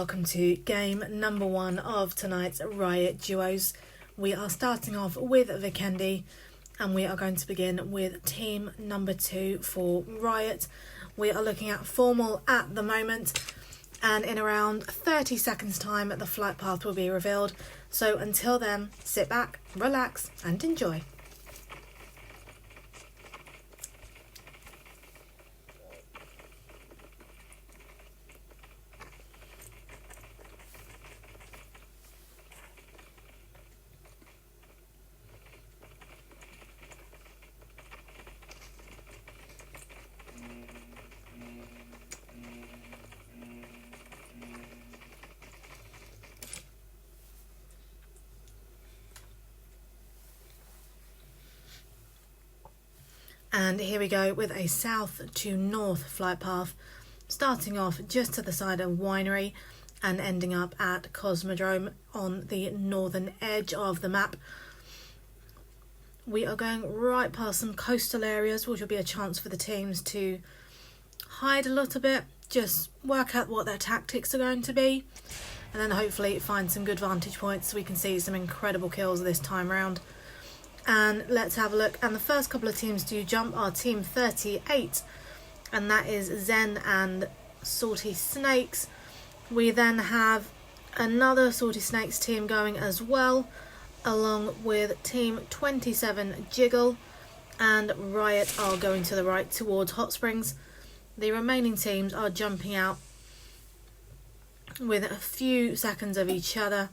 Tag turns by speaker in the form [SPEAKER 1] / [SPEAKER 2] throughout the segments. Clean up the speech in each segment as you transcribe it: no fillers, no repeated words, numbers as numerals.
[SPEAKER 1] welcome to game number 1 of tonight's Riot Duos. We are starting off with Vikendi and we are going to begin with team number 2 for Riot. We are looking at formal at the moment, and in around 30 seconds time the flight path will be revealed. So until then, sit back, relax and enjoy. And here we go with a south to north flight path, starting off just to the side of Winery and ending up at Cosmodrome on the northern edge of the map. We are going right past some coastal areas, which will be a chance for the teams to hide a little bit, just work out what their tactics are going to be, and then hopefully find some good vantage points so we can see some incredible kills this time round. And let's have a look. And the first couple of teams to jump are team 38, and that is Zen and Salty Snakes. We then have another Salty Snakes team going as well, along with team 27 Jiggle, and Riot are going to the right towards Hot Springs. The remaining teams are jumping out with a few seconds of each other.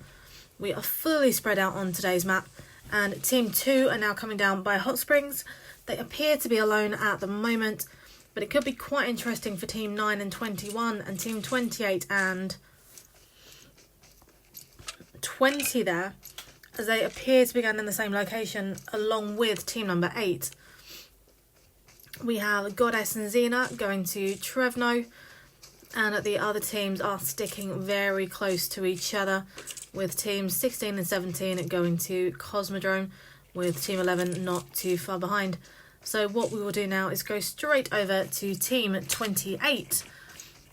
[SPEAKER 1] We are fully spread out on today's map. And team 2 are now coming down by Hot Springs. They appear to be alone at the moment, but it could be quite interesting for team 9 and 21 and team 28 and 20 there, as they appear to be going in the same location along with team number 8. We have Goddess and Xena going to Trevno, and the other teams are sticking very close to each other, with teams 16 and 17 going to Cosmodrome, with team 11 not too far behind. So what we will do now is go straight over to team 28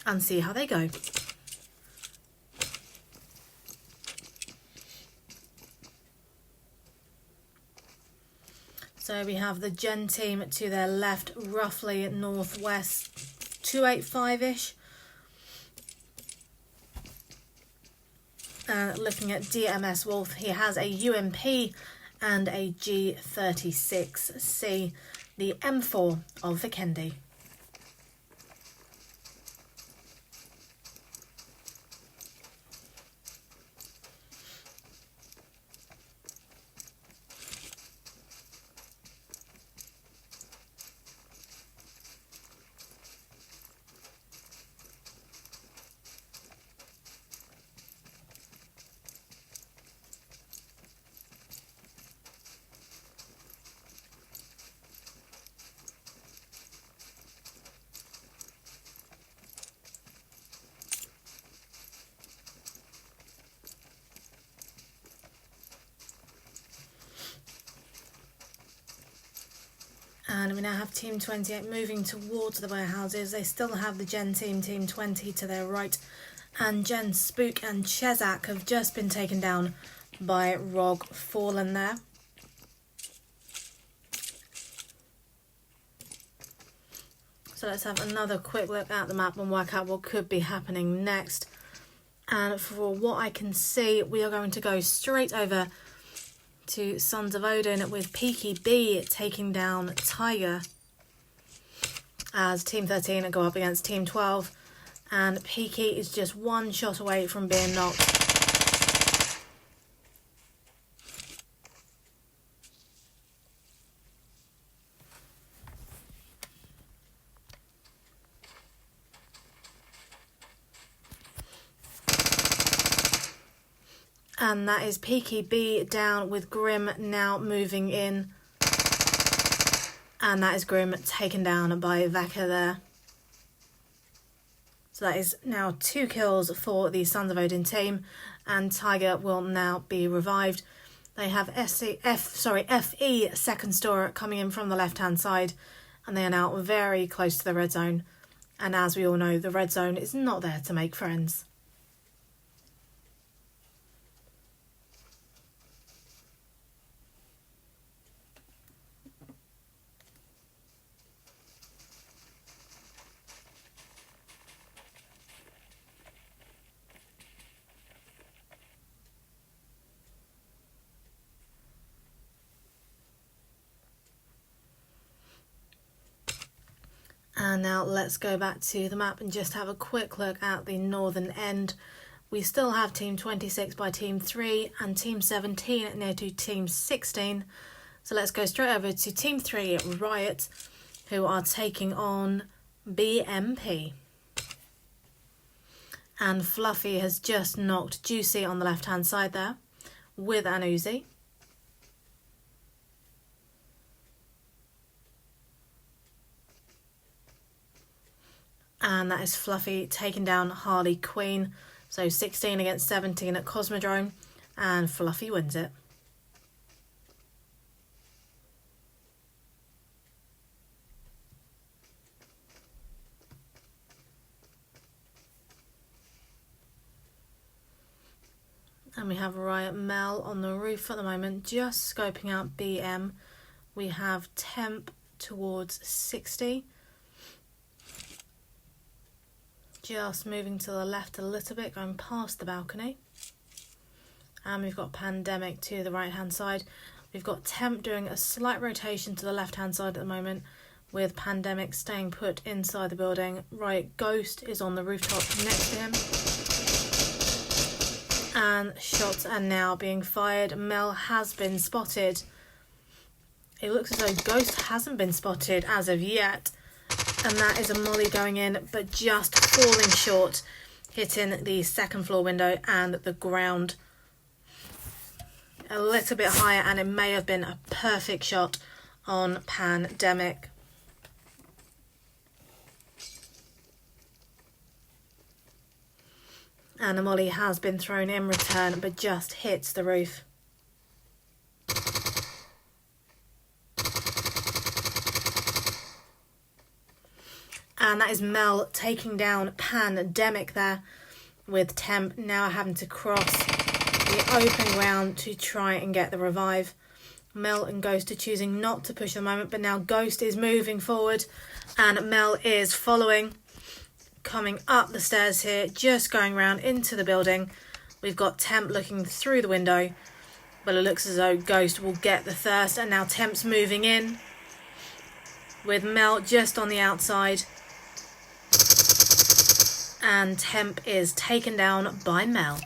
[SPEAKER 1] and see how they go. So we have the Gen team to their left, roughly northwest 285-ish. Looking at DMS Wolf, he has a UMP and a G36C, the M4 of Vikendi. And we now have team 28 moving towards the warehouses. They still have the Gen team, team 20 to their right. And Gen, Spook and Chezak have just been taken down by Rog Fallen there. So let's have another quick look at the map and work out what could be happening next. And for what I can see, we are going to go straight over to Sons of Odin, with Peaky B taking down Tiger, as team 13 go up against team 12, and Peaky is just one shot away from being knocked. And that is Peaky B down, with Grim now moving in. And that is Grim taken down by Vaka there. So that is now 2 kills for the Sons of Odin team. And Tiger will now be revived. They have FE second store coming in from the left-hand side. And they are now very close to the red zone. And as we all know, the red zone is not there to make friends. And now let's go back to the map and just have a quick look at the northern end. We still have Team 26 by Team 3 and Team 17 near to Team 16. So let's go straight over to Team 3 Riot, who are taking on BMP. And Fluffy has just knocked Juicy on the left-hand side there with an Uzi. And that is Fluffy taking down Harley Quinn. So 16 against 17 at Cosmodrome, and Fluffy wins it. And we have Riot Mel on the roof at the moment, just scoping out BM. We have Temp towards 60. Just moving to the left a little bit, going past the balcony. And we've got Pandemic to the right hand side. We've got Temp doing a slight rotation to the left hand side at the moment, with Pandemic staying put inside the building. Riot Ghost is on the rooftop next to him. And shots are now being fired. Mel has been spotted. It looks as though Ghost hasn't been spotted as of yet. And that is a molly going in, but just falling short, hitting the second floor window and the ground. A little bit higher, and it may have been a perfect shot on Pandemic. And a molly has been thrown in return, but just hits the roof. And that is Mel taking down Pandemic there, with Temp now having to cross the open ground to try and get the revive. Mel and Ghost are choosing not to push at the moment, but now Ghost is moving forward and Mel is following. Coming up the stairs here, just going round into the building. We've got Temp looking through the window, but it looks as though Ghost will get the thirst, and now Temp's moving in with Mel just on the outside. And Temp is taken down by Mel.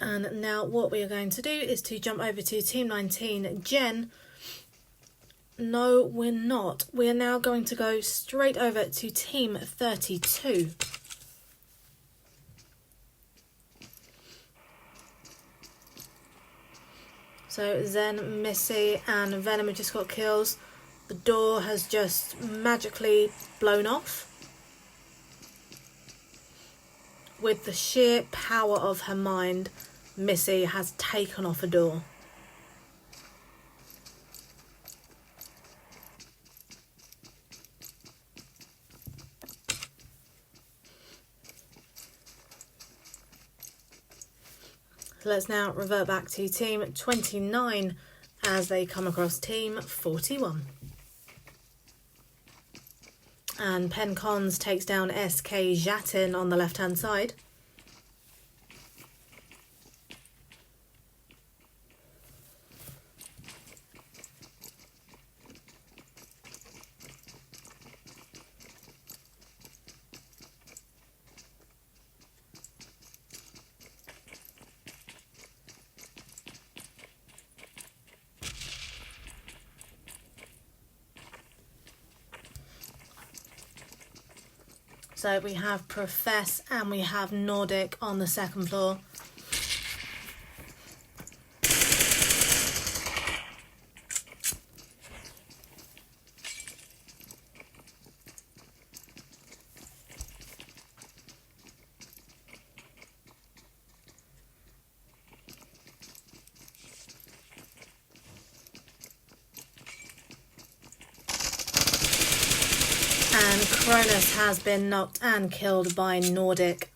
[SPEAKER 1] And now what we are going to do is to jump over to Team 19 Jen. No, we're not. We are now going to go straight over to Team 32. So Zen, Missy and Venom have just got kills. The door has just magically blown off. With the sheer power of her mind, Missy has taken off a door. So let's now revert back to Team 29 as they come across Team 41. And Pencons takes down SK Jatin on the left-hand side. So we have Profess and we have Nordic on the second floor. And Cronus has been knocked and killed by Nordic.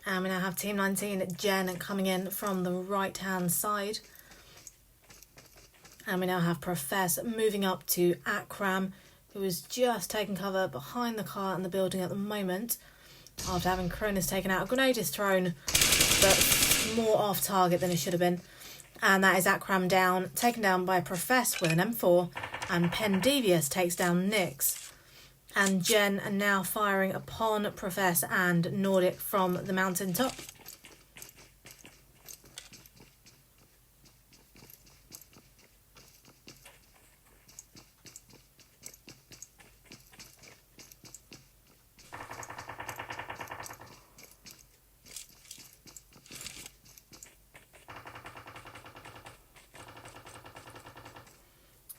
[SPEAKER 1] And we now have Team 19, Jen, coming in from the right-hand side. And we now have Profess moving up to Akram, who is just taking cover behind the car in the building at the moment. After having Cronus taken out, a grenade is thrown, but more off target than it should have been. And that is Akram down, taken down by Profess with an M4. And Pendevious takes down Nyx. And Jen are now firing upon Profess and Nordic from the mountaintop.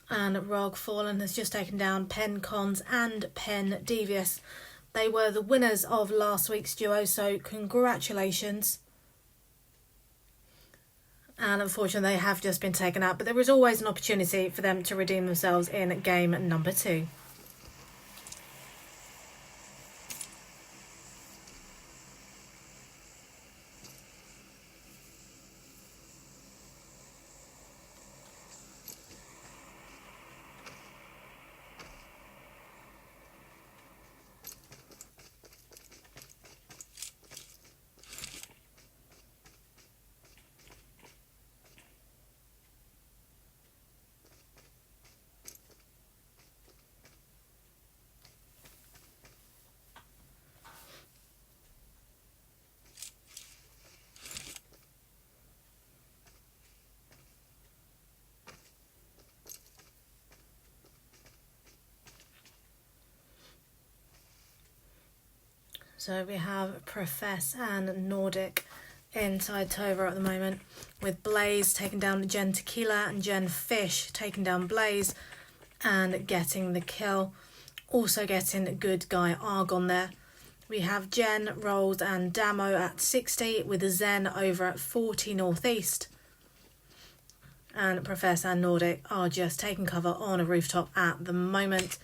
[SPEAKER 1] And Rogue Fallen has just taken down Pen Cons and Pen Devious. They were the winners of last week's duo, so congratulations. And unfortunately, they have just been taken out, but there is always an opportunity for them to redeem themselves in game number 2. So we have Profess and Nordic inside Tova at the moment, with Blaze taking down Jen Tequila and Jen Fish taking down Blaze and getting the kill. Also getting good guy Argon there. We have Jen, Rolls and Damo at 60, with Zen over at 40 northeast. And Profess and Nordic are just taking cover on a rooftop at the moment.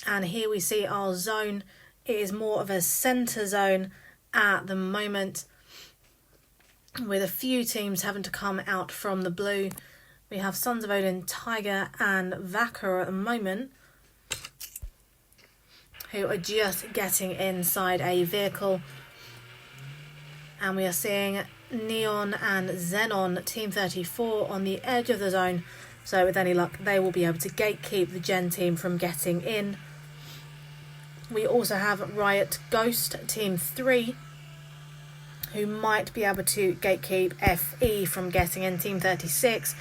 [SPEAKER 1] And here we see our zone. It is more of a centre zone at the moment, with a few teams having to come out from the blue. We have Sons of Odin, Tiger and Vaca at the moment, who are just getting inside a vehicle. And we are seeing Neon and Xenon, Team 34, on the edge of the zone. So with any luck, they will be able to gatekeep the Gen team from getting in. We also have Riot Ghost, Team 3, who might be able to gatekeep FE from getting in, Team 36,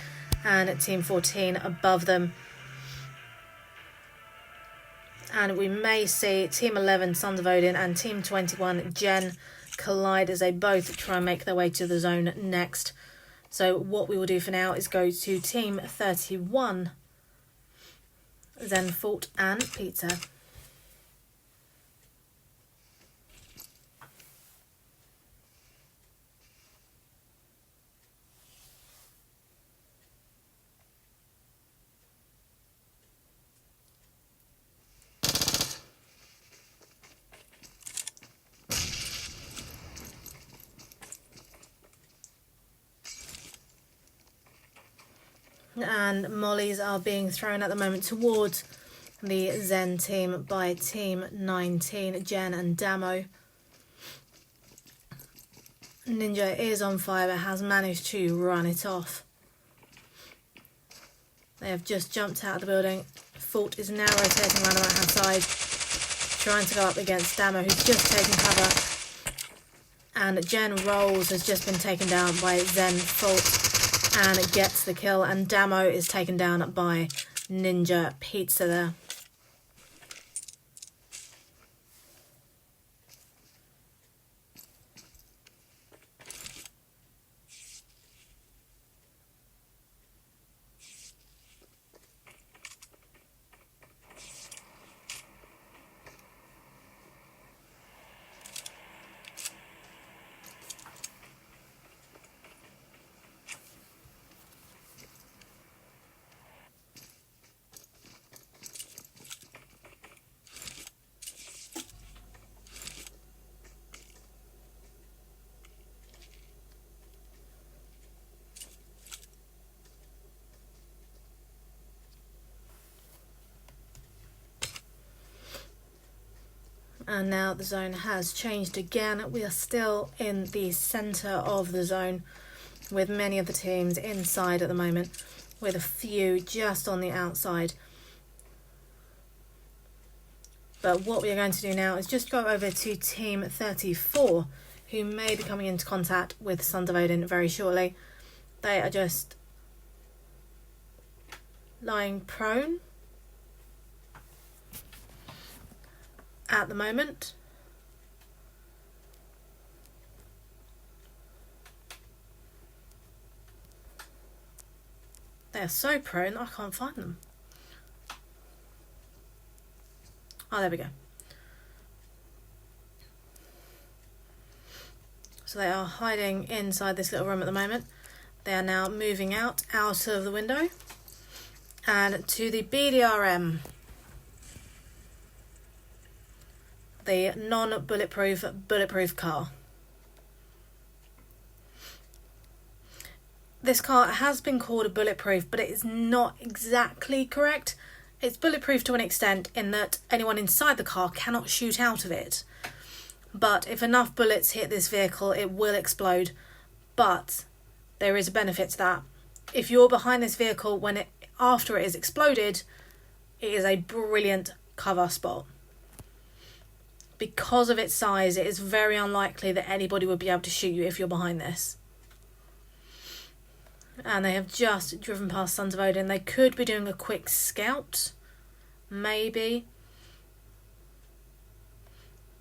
[SPEAKER 1] and Team 14 above them. And we may see Team 11, Sons of Odin, and Team 21, Gen, collide as they both try and make their way to the zone next. So what we will do for now is go to Team 31, Zenfort and Pizza. And mollies are being thrown at the moment towards the Zen team by Team 19, Jen and Damo. Ninja is on fire but has managed to run it off. They have just jumped out of the building. Fort is now rotating around the right hand side, trying to go up against Damo, who's just taken cover. And Jen Rolls has just been taken down by Zen Fort and gets the kill, and Damo is taken down by Ninja Pizza there. And now the zone has changed again. We are still in the centre of the zone with many of the teams inside at the moment, with a few just on the outside. But what we are going to do now is just go over to Team 34, who may be coming into contact with Sons of Odin very shortly. They are just lying prone at the moment. They're so prone I can't find them. Oh, there we go. So they are hiding inside this little room at the moment. They are now moving out of the window and to the BDRM. The non-bulletproof car. This car has been called a bulletproof, but it is not exactly correct. It's bulletproof to an extent in that anyone inside the car cannot shoot out of it. But if enough bullets hit this vehicle, it will explode. But there is a benefit to that. If you're behind this vehicle after it is exploded, it is a brilliant cover spot. Because of its size, it is very unlikely that anybody would be able to shoot you if you're behind this. And they have just driven past Sons of Odin. They could be doing a quick scout, maybe.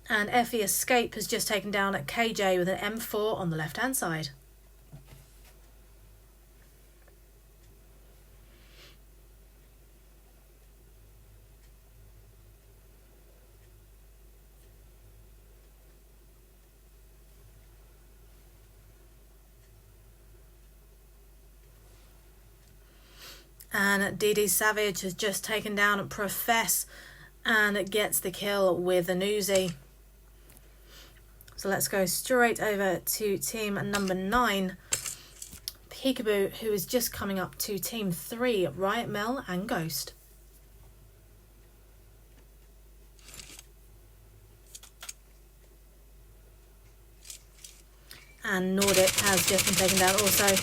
[SPEAKER 1] And FE Escape has just taken down at KJ with an M4 on the left hand side. And DD Savage has just taken down Profess and gets the kill with an Uzi. So let's go straight over to team number 9, Peekaboo, who is just coming up to team 3, Riot, Mel and Ghost. And Nordic has just been taken down also,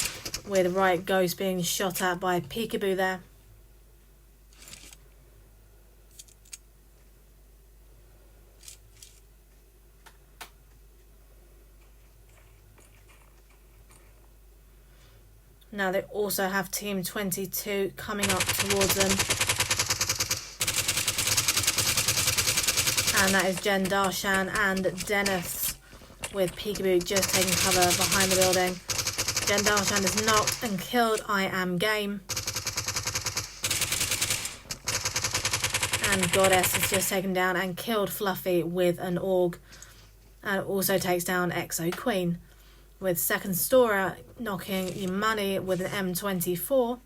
[SPEAKER 1] with Riot Ghost being shot at by Peekaboo there. Now they also have Team 22 coming up towards them. And that is Jen Darshan and Dennis, with Peekaboo just taking cover behind the building. Jen Darshan is knocked and killed. I am game. And Goddess is just taken down and killed Fluffy with an AUG. And also takes down Exo Queen, with Second Stora knocking Imani with an M24.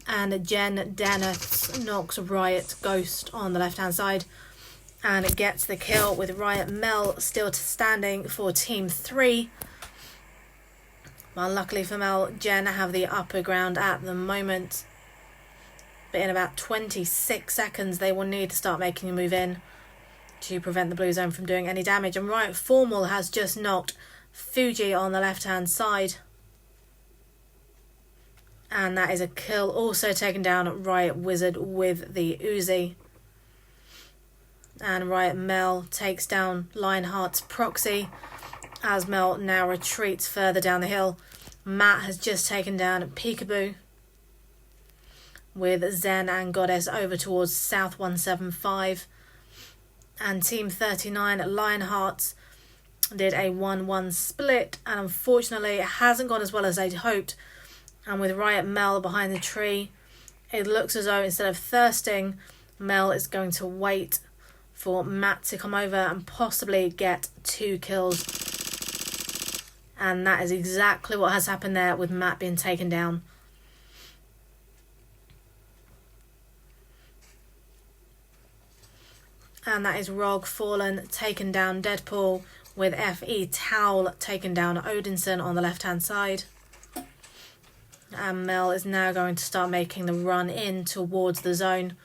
[SPEAKER 1] And Jen Dennis knocks Riot Ghost on the left hand side and it gets the kill, with Riot Mel still standing for team 3. Well, luckily for Mel, Jen have the upper ground at the moment. But in about 26 seconds, they will need to start making a move in to prevent the blue zone from doing any damage. And Riot Formal has just knocked Fuji on the left-hand side. And that is a kill. Also taken down Riot Wizard with the Uzi. And Riot Mel takes down Lionheart's proxy as Mel now retreats further down the hill. Matt has just taken down Peekaboo, with Zen and Goddess over towards South 175. And Team 39 Lionhearts did a 1-1 split, and unfortunately it hasn't gone as well as they'd hoped. And with Riot Mel behind the tree, it looks as though instead of thirsting, Mel is going to wait for Matt to come over and possibly get 2 kills. And that is exactly what has happened there, with Matt being taken down. And that is Rog Fallen taken down Deadpool with FE Towel taking down Odinson on the left-hand side. And Mel is now going to start making the run in towards the zone.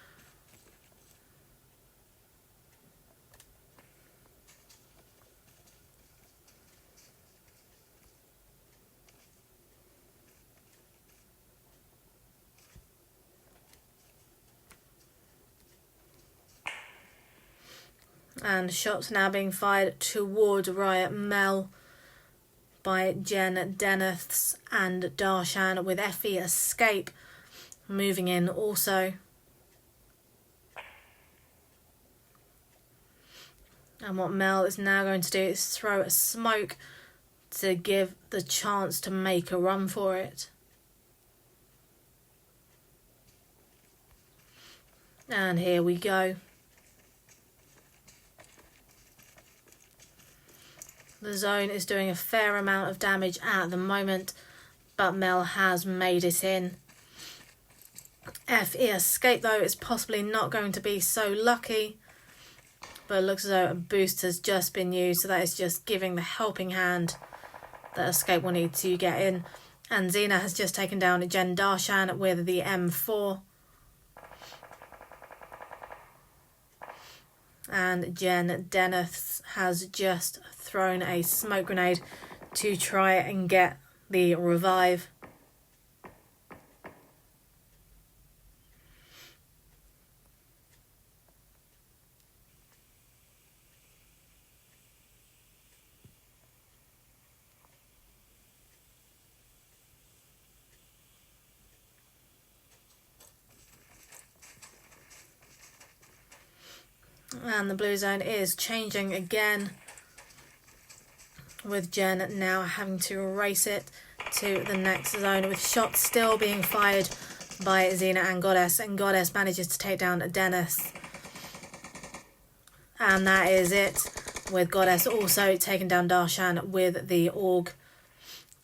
[SPEAKER 1] And shots now being fired towards Riot Mel by Jen Deneths and Darshan, with Effie Escape moving in also. And what Mel is now going to do is throw a smoke to give the chance to make a run for it. And here we go. The zone is doing a fair amount of damage at the moment, but Mel has made it in. FE Escape, though, is possibly not going to be so lucky, but it looks as though a boost has just been used, so that is just giving the helping hand that Escape will need to get in. And Xena has just taken down Jen Darshan with the M4. And Jen Deneths has just thrown a smoke grenade to try and get the revive. And the blue zone is changing again, with Jen now having to race it to the next zone, with shots still being fired by Xena and Goddess manages to take down Dennis. And that is it, with Goddess also taking down Darshan with the AUG.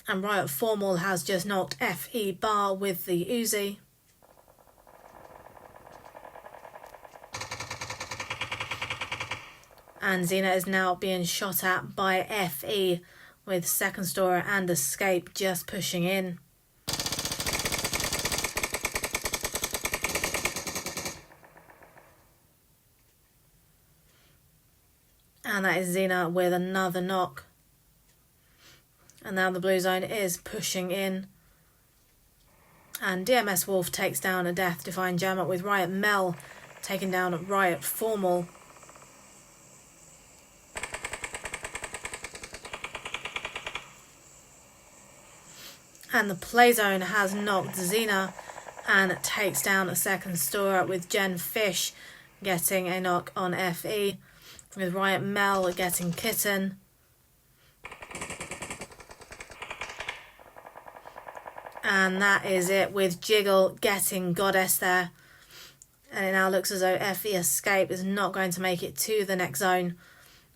[SPEAKER 1] And Riot Formal has just knocked FE Bar with the Uzi. And Xena is now being shot at by FE, with Second Storer and Escape just pushing in. And that is Xena with another knock. And now the blue zone is pushing in. And DMS Wolf takes down a death-defying jammer, with Riot Mel taking down Riot Formal. And the play zone has knocked Xena and takes down a Second Storer, with Jen Fish getting a knock on FE, with Riot Mel getting Kitten. And that is it, with Jiggle getting Goddess there. And it now looks as though FE Escape is not going to make it to the next zone,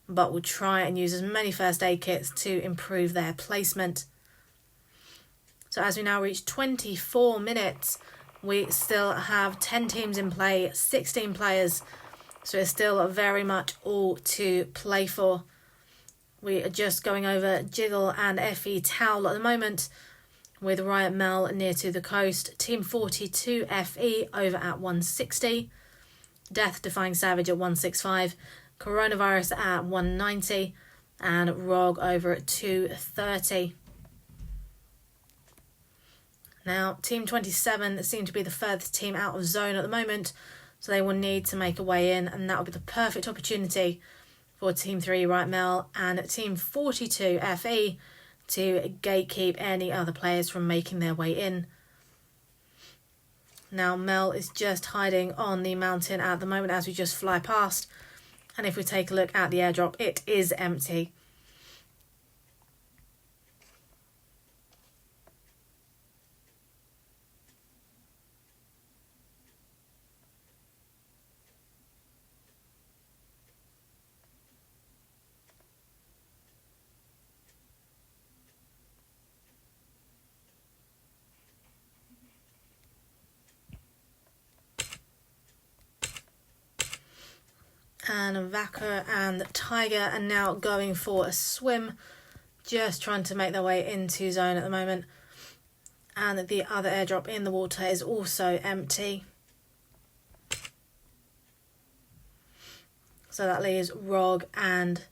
[SPEAKER 1] but will try and use as many first aid kits to improve their placement. So as we now reach 24 minutes, we still have 10 teams in play, 16 players. So it's still very much all to play for. We are just going over Jiggle and FE Towel at the moment, with Riot Mel near to the coast. Team 42 FE over at 160. Death Defying Savage at 165. Coronavirus at 190. And Rog over at 230. Now, Team 27 seem to be the furthest team out of zone at the moment, so they will need to make a way in, and that will be the perfect opportunity for Team 3 Riot Mel and Team 42 FE to gatekeep any other players from making their way in. Now, Mel is just hiding on the mountain at the moment as we just fly past, and if we take a look at the airdrop, it is empty. And Vaca and Tiger are now going for a swim, just trying to make their way into zone at the moment. And the other airdrop in the water is also empty. So that leaves Rog and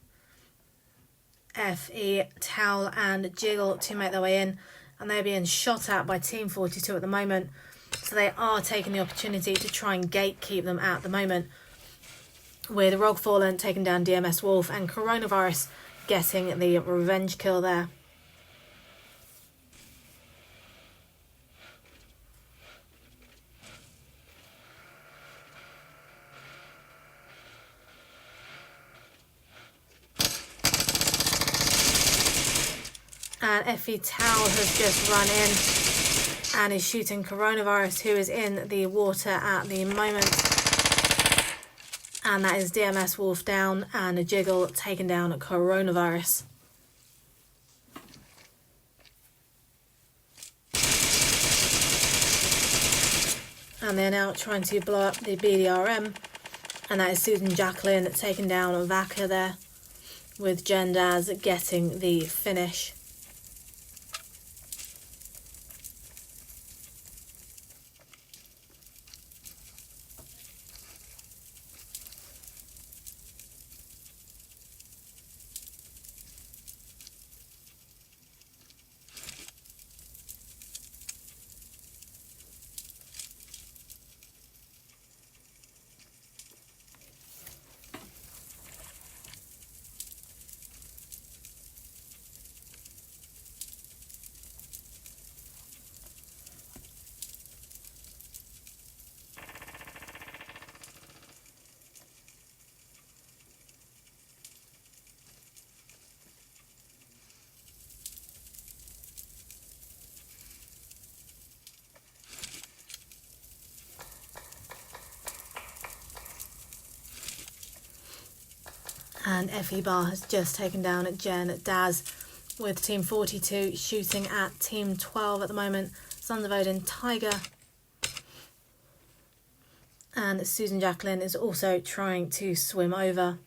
[SPEAKER 1] FE, Towel and Jiggle to make their way in. And they're being shot at by Team 42 at the moment. So they are taking the opportunity to try and gatekeep them at the moment. With Rog Fallen taking down DMS Wolf and Coronavirus getting the revenge kill there. And FE Towel has just run in and is shooting Coronavirus, who is in the water at the moment. And that is DMS Wolf down and a Jiggle taking down Coronavirus. And they're now trying to blow up the BDRM. And that is Susan Jacqueline taking down Vaca there, with Jendaz getting the finish. And FE Bar has just taken down Jen Daz, with Team 42 shooting at Team 12 at the moment. Sons of Odin, Tiger. And Susan Jacqueline is also trying to swim over.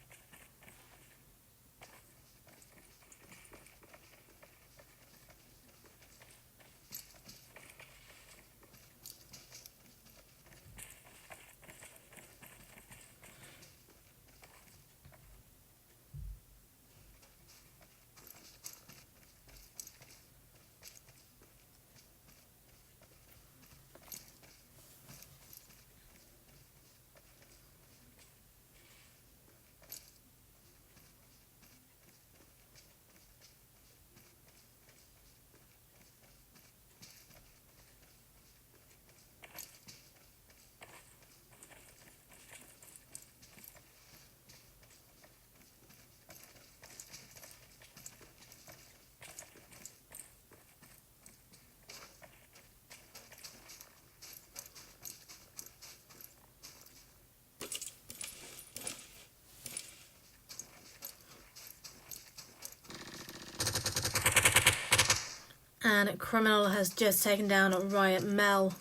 [SPEAKER 1] And Criminal has just taken down Riot Mel.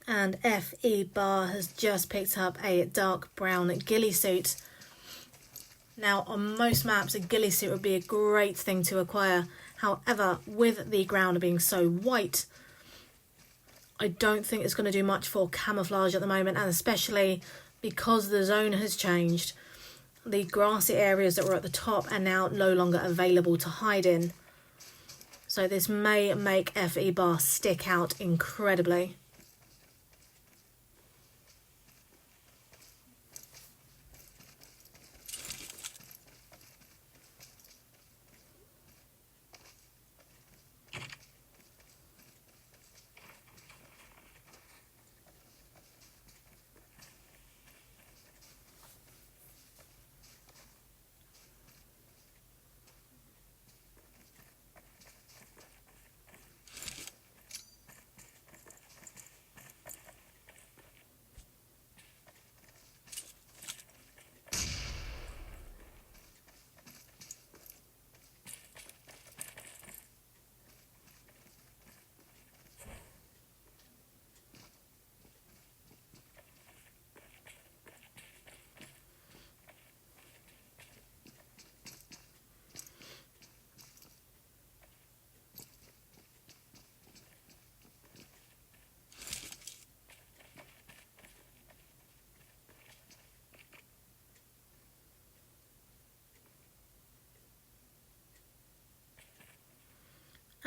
[SPEAKER 1] And FE Bar has just picked up a dark brown ghillie suit. Now, on most maps, a ghillie suit would be a great thing to acquire. However, with the ground being so white, I don't think it's going to do much for camouflage at the moment, and especially because the zone has changed. The grassy areas that were at the top are now no longer available to hide in. So this may make FE Bar stick out incredibly.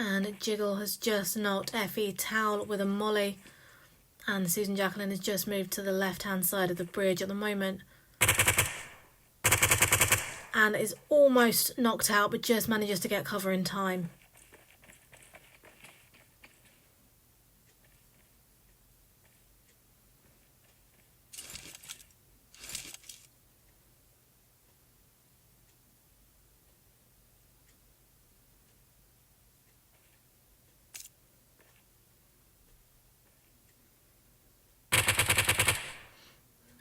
[SPEAKER 1] And Jiggle has just knocked FE Towel with a molly. And Susan Jacqueline has just moved to the left-hand side of the bridge at the moment. And is almost knocked out, but just manages to get cover in time.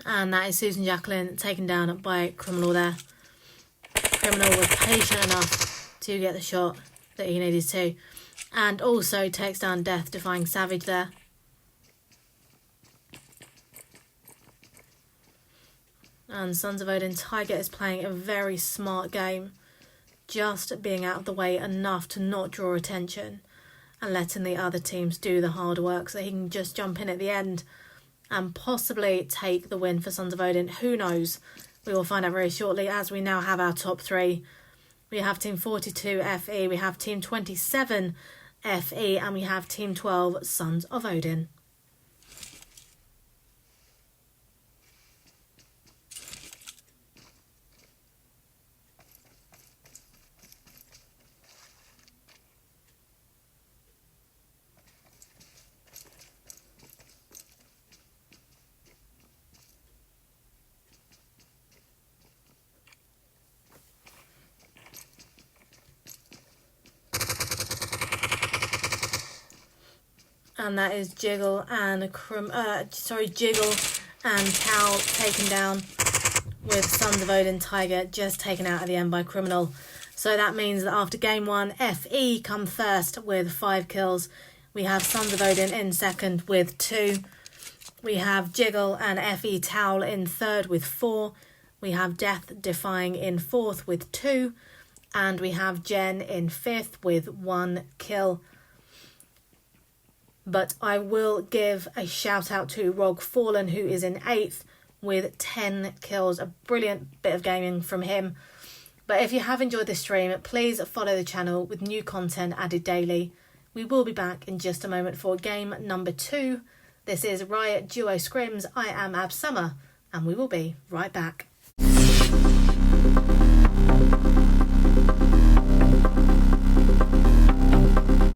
[SPEAKER 1] And that is Susan Jacqueline taken down by Criminal there. Criminal was patient enough to get the shot that he needed to. And also takes down Death Defying Savage there. And Sons of Odin Tiger is playing a very smart game. Just being out of the way enough to not draw attention. And letting the other teams do the hard work so he can just jump in at the end. And possibly take the win for Sons of Odin. Who knows? We will find out very shortly as we now have our top three. We have Team 42 FE, we have Team 27 FE, and we have Team 12 Sons of Odin. And that is Jiggle and Jiggle and Cal taken down, with Sons of Odin Tiger just taken out at the end by Criminal. So that means that after game one, FE come first with 5 kills. We have Sons of Odin in second with 2. We have Jiggle and FE Towel in third with 4. We have Death Defying in fourth with 2. And we have Jen in fifth with 1 kill. But I will give a shout out to Rog Fallen, who is in 8th with 10 kills. A brilliant bit of gaming from him. But if you have enjoyed this stream, please follow the channel with new content added daily. We will be back in just a moment for game number 2. This is Riot Duo Scrims. I am Ab Summer, and we will be right back.